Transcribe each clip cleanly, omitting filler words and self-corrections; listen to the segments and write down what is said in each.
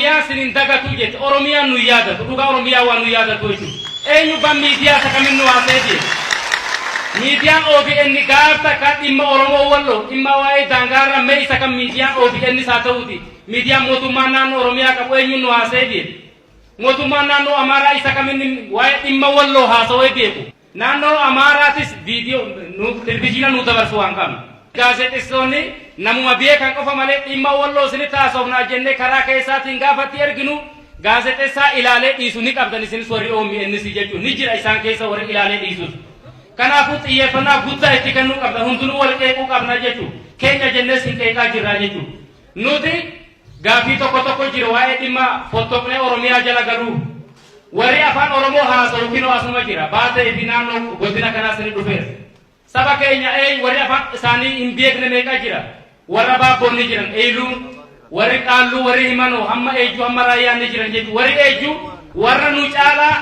Oromiyaa sinin dagatu jette Oromiyaa nu yaadatu dhugaa Oromiyaa waan nu yaadatu jechuudha. Eenyu ban miidiyaa sakamin nu haasa'e miidiyaan OBN gaafta ka dhimma Oromoo wallo dhimma waa'ee daangaarra mee isa kan miidiyaan OBN isaa ta'uuti. Miidiyaan mootummaan naannoo Oromiyaa qabu eenyu nu haasa'e mootummaan naannoo Amaaraa isa kamin waa'ee dhimma wallo haasa'ee beeku. Naannoo Amaaraatis viidiyoo televizyiina nu dabarsu waan qabna. Gaazexeessonni namuma beekan qofa malee dhimma walloo isinitti haasofnaa jennee karaa keessaatiin gaafatti erginu gaazexeessaa ilaalee dhiisu ni qabdan isinis warri OBN jechuun ni jira isaan keessa warri ilaalee dhiisus. Kanaafuu xiyyeeffannaa guddaa itti kennuu qabna hundinuu wal qeequu qabna jechuudha. Keenya jennees hin qeeqaa jirra jechuudha. Nuti gaaffii tokko jira waa'ee dhimma fottoqnee Oromiyaa jala garuu warri afaan Oromoo haasa'u kinoo asuma jira baatee fi naannoo godina kanaas ni dhufeera. Saba keenya warri afaan isaanii hin beekne meeqa jira warra baabboonni jiran Eeluun warri Qaalluu warri Himanoo hamma Eejjuu hamma Raayyaan ni jiran jechuudha. Warri Eejjuu warra nu caalaa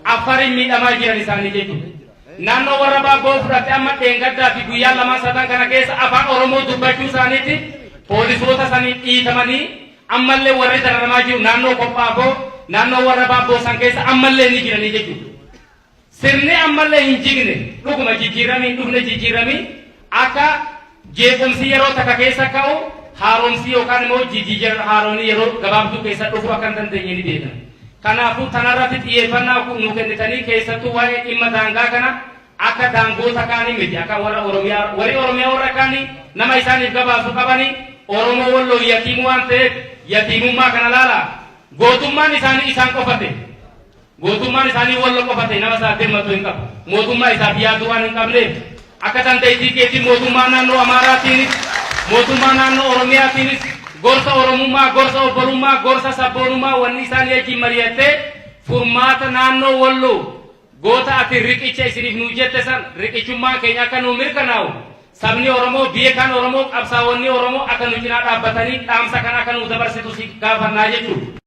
Afariin miidhamaa jiran isaanii jechuudha. Naannoo warra baabboo fudhatte amma dheengaddaa fi guyyaa lamaan sadan kana keessa afaan Oromoo dubbachuu isaaniitti poolisoota sanii dhiitamanii ammallee warri dararamaa jiru naannoo Qophaafoo naannoo warra baabboo san keessa ammallee ni jiranii jechuudha. Sirni ammallee hin jigne dhuguma jijjiiramii dhufne jijjiiramii akka jeequmsi yeroo takka keessa ka'u haaromsi yookaan immoo jijjiirama haaroonii yeroo gabaabduu keessa dhufu akka hin dandeenye ni beekna. Kanaafuu tanarratti xiyyeeffannaa nu kennitanii keessattuu waa'ee dhimma daangaa kana akka daangoota kaanii miti akka warra Oromiyaa warra kaanii nama isaaniif gabaasuu qabanii Oromoo walloo yatiimu waan ta'eef yatiimummaa kana laala gootummaan isaanii isaan qofate gootummaan isaanii walloo qofate nama isaa dirmatu hin qabu mootummaa isaaf yaaduu waan hin qabneef akka dandeettii keetii mootummaa naannoo Amaaraatiinis mootummaa naannoo Oromiyaatiinis gorsa Oromummaa gorsa obbolummaa gorsa sabboonummaa wanni isaanii wajjin mari'attee furmaata naannoo walloo goota ati riqicha isiniif nu jette san riqichummaa keenya akka nu mirkanaa'u sabni Oromoo beekan Oromoo qabsaa'onni Oromoo akka nu cinaa dhaabbatanii dhaamsa kana akka nu dabarsitu si gaafannaa jechuudha.